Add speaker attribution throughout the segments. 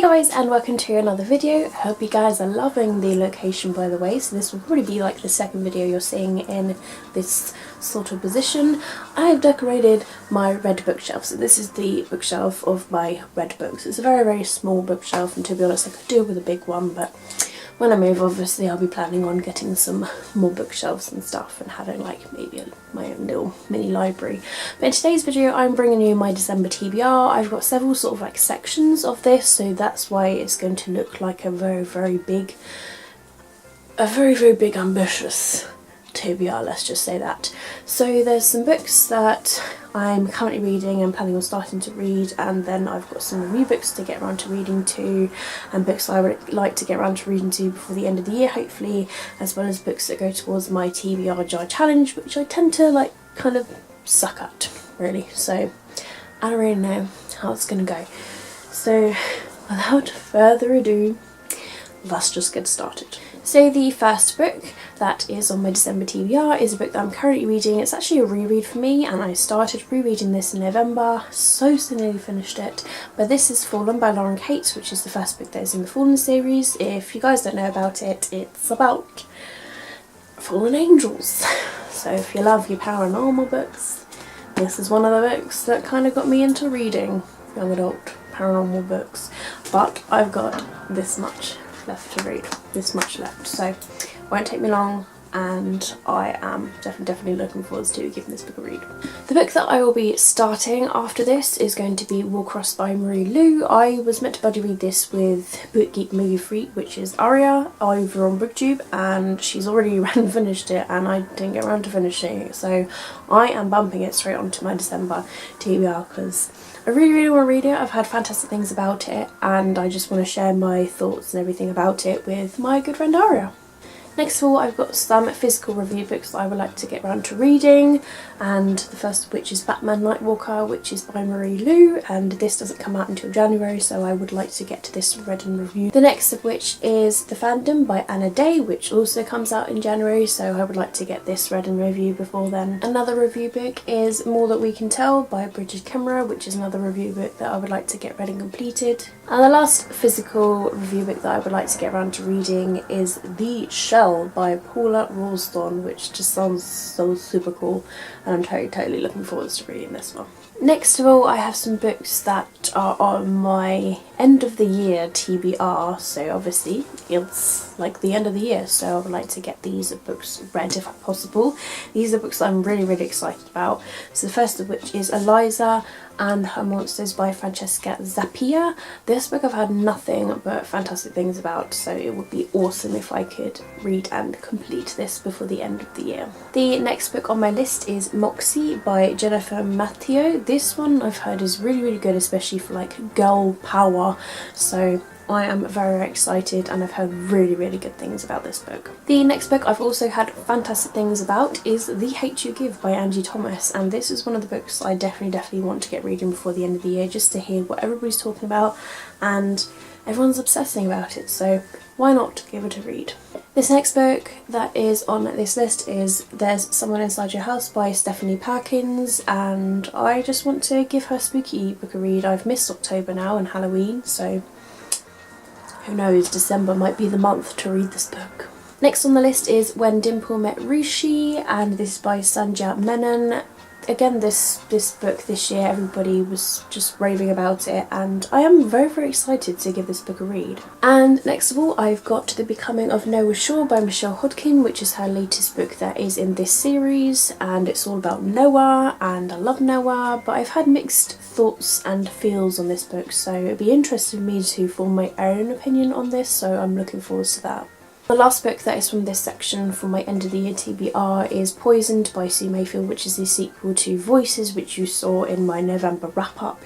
Speaker 1: guys, and welcome to another video. I hope you guys are loving the location, by the way. So this will probably be like the second video you're seeing in this sort of position. I've decorated my red bookshelf. So this is the bookshelf of my red books. It's a very small bookshelf, and to be honest I could do with a big one, but when I move, obviously I'll be planning on getting some more bookshelves and stuff and having like maybe my own little mini library. But in today's video I'm bringing you my December TBR. I've got several sort of like sections of this, so that's why it's going to look like a very big ambitious TBR, let's just say that. So there's some books that I'm currently reading and planning on starting to read, and then I've got some review books to get around to reading to, and books I would like to get around to reading to before the end of the year hopefully, as well as books that go towards my TBR Jar Challenge, which I tend to like kind of suck at really, so I don't really know how it's gonna go. So without further ado, let's just get started. So the first book that is on my December TBR is a book that I'm currently reading. It's actually a reread for me, and I started rereading this in November, so nearly finished it. But this is Fallen by Lauren Cates, which is the first book that is in the Fallen series. If you guys don't know about it, it's about fallen angels. So if you love your paranormal books, this is one of the books that kind of got me into reading young adult paranormal books. But I've got this much left to read, this much left, so it won't take me long, and I am definitely looking forward to giving this book a read. The book that I will be starting after this is going to be Warcross by Marie Lu. I was meant to buddy read this with Book Geek Movie Freak, which is Aria, over on BookTube, and she's already finished it and I didn't get around to finishing it, so I am bumping it straight onto my December TBR because I really want to read it. I've heard fantastic things about it, and I just want to share my thoughts and everything about it with my good friend Aria. Next of all, I've got some physical review books that I would like to get around to reading, and the first of which is Batman Nightwalker, which is by Marie Lu, and this doesn't come out until January, so I would like to get to this read and reviewed. The next of which is The Fandom by Anna Day, which also comes out in January, so I would like to get this read and reviewed before then. Another review book is More That We Can Tell by Bridget Kemmerer, which is another review book that I would like to get read and completed. And the last physical review book that I would like to get around to reading is The Shell by Paula Ralston, which just sounds so super cool, and I'm totally looking forward to reading this one. Next of all, I have some books that are on my end of the year TBR, so obviously it's like the end of the year, so I would like to get these books read if possible. These are books that I'm really excited about. So the first of which is Eliza and Her Monsters by Francesca Zappia. This book I've heard nothing but fantastic things about, so it would be awesome if I could read and complete this before the end of the year. The next book on my list is Moxie by Jennifer Matteo. This one I've heard is really good, especially for like girl power, so I am very excited, and I've heard really good things about this book. The next book I've also had fantastic things about is The Hate You Give by Angie Thomas, and this is one of the books I definitely want to get reading before the end of the year, just to hear what everybody's talking about, and everyone's obsessing about it, so why not give it a read. This next book that is on this list is There's Someone Inside Your House by Stephanie Perkins, and I just want to give her spooky book a read. I've missed October now and Halloween, so who knows, December might be the month to read this book. Next on the list is When Dimple Met Rishi, and this is by Sanja Menon. Again, this book this year, everybody was just raving about it, and I am very excited to give this book a read. And next of all, I've got The Becoming of Noah Shaw by Michelle Hodkin, which is her latest book that is in this series, and it's all about Noah, and I love Noah, but I've had mixed thoughts and feels on this book, so it'd be interesting for me to form my own opinion on this, so I'm looking forward to that. The last book that is from this section for my end of the year TBR is Poisoned by Sue Mayfield, which is the sequel to Voices, which you saw in my November wrap up,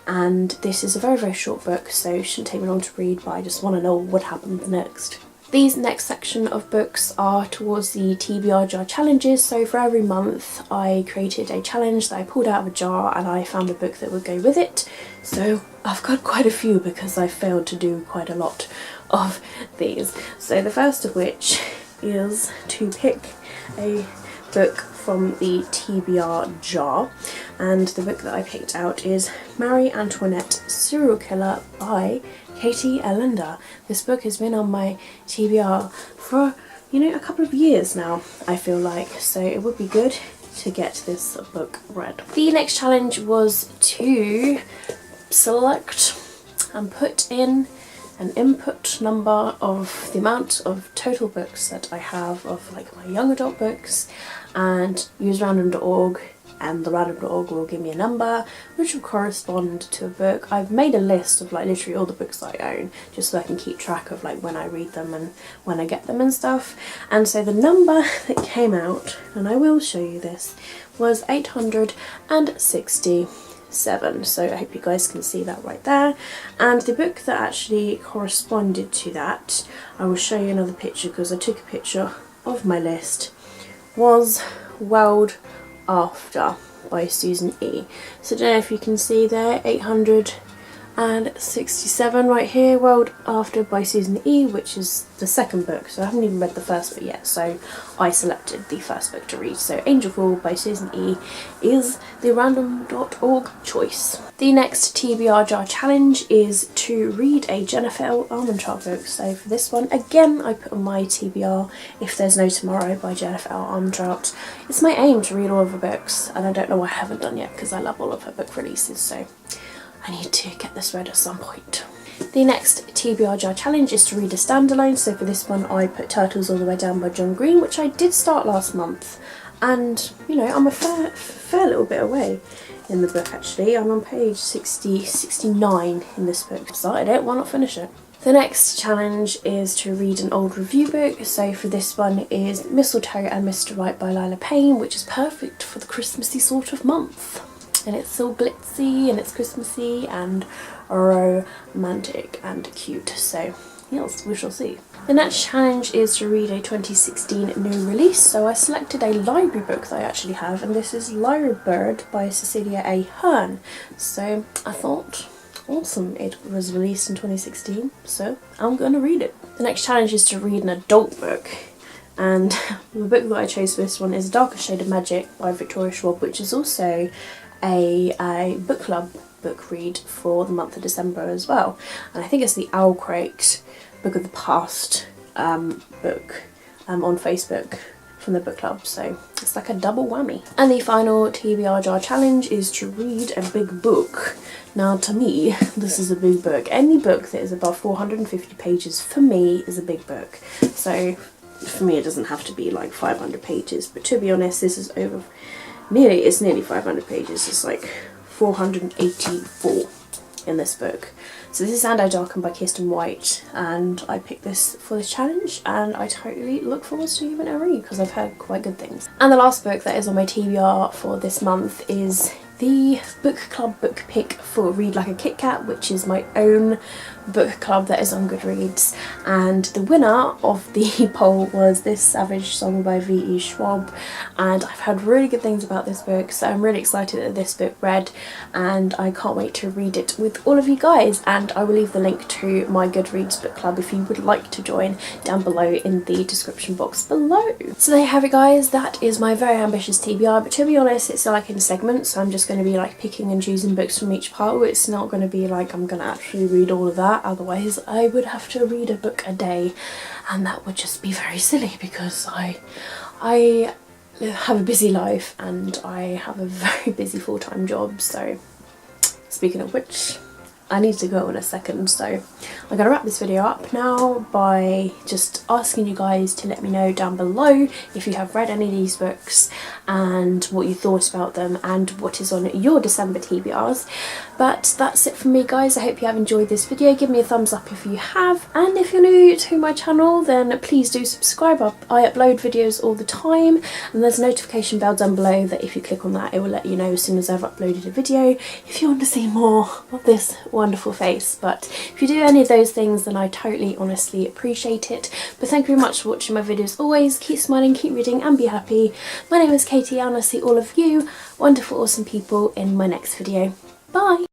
Speaker 1: and this is a very short book, so it shouldn't take me long to read, but I just want to know what happens next. These next section of books are towards the TBR Jar Challenges, so for every month I created a challenge that I pulled out of a jar and I found a book that would go with it. So I've got quite a few because I failed to do quite a lot of these. So the first of which is to pick a book from the TBR jar, and the book that I picked out is Marie Antoinette Serial Killer by Katie Ellender. This book has been on my TBR for, you know, a couple of years now, I feel like, so it would be good to get this book read. The next challenge was to select and put in an input number of the amount of total books that I have of like my young adult books, and use random.org, and the random.org will give me a number which will correspond to a book. I've made a list of like literally all the books that I own, just so I can keep track of like when I read them and when I get them and stuff. And so the number that came out, and I will show you this, was 867. So I hope you guys can see that right there. And the book that actually corresponded to that, I will show you another picture because I took a picture of my list, was World After by Susan E. So I don't know if you can see there, 867 right here, World After by Susan E, which is the second book. So I haven't even read the first book yet, so I selected the first book to read. So Angel Fall by Susan E is the random.org choice. The next TBR Jar Challenge is to read a Jennifer L. Armentrout book. So for this one, again, I put on my TBR If There's No Tomorrow by Jennifer L. Armentrout. It's my aim to read all of her books, and I don't know why I haven't done yet because I love all of her book releases, so I need to get this read at some point. The next TBR Jar Challenge is to read a standalone. So for this one I put Turtles All the Way Down by John Green, which I did start last month, and you know, I'm a fair little bit away in the book actually. I'm on page 69 in this book. I started it, why not finish it? The next challenge is to read an old review book. So for this one is Mistletoe and Mr. Right by Lila Payne, which is perfect for the Christmassy sort of month. And it's so glitzy and it's Christmassy and romantic and cute, so yes, we shall see. The next challenge is to read a 2016 new release. So I selected a library book that I actually have, and this is Lyra Bird by Cecilia A. Hearn. So I thought, awesome, it was released in 2016, so I'm gonna read it. The next challenge is to read an adult book. And the book that I chose for this one is A Darker Shade of Magic by Victoria Schwab, which is also a book club book read for the month of December as well. And I think it's the Owl Crate Book of the Past book on Facebook from the book club, so it's like a double whammy. And the final TBR Jar Challenge is to read a big book. Now to me, this is a big book. Any book that is above 450 pages for me is a big book. So for me it doesn't have to be like 500 pages, but to be honest, this is it's nearly 500 pages. It's like 484 in this book. So this is Sand Eye Darkened by Kirsten White, and I picked this for this challenge, and I totally look forward to giving it a read because I've heard quite good things. And the last book that is on my TBR for this month is the book club book pick for Read Like a Kit Kat, which is my own book club that is on Goodreads, and the winner of the poll was This Savage Song by V.E. Schwab, and I've heard really good things about this book, so I'm really excited that this book read, and I can't wait to read it with all of you guys. And I will leave the link to my Goodreads book club if you would like to join down below in the description box below. So there you have it guys, that is my very ambitious TBR, but to be honest it's like in segments, so I'm just going to be like picking and choosing books from each part. It's not going to be like I'm going to actually read all of that, otherwise I would have to read a book a day, and that would just be very silly because I have a busy life and I have a very busy full-time job. So speaking of which, I need to go in a second, so I'm going to wrap this video up now by just asking you guys to let me know down below if you have read any of these books and what you thought about them and what is on your December TBRs. But that's it from me guys. I hope you have enjoyed this video. Give me a thumbs up if you have, and if you're new to my channel then please do subscribe. I upload videos all the time, and there's a notification bell down below that if you click on that it will let you know as soon as I've uploaded a video if you want to see more of this wonderful face. But if you do any of those things then I totally honestly appreciate it. But thank you very much for watching my videos always. Keep smiling, keep reading and be happy. My name is Katie and I'll see all of you wonderful awesome people in my next video. Bye!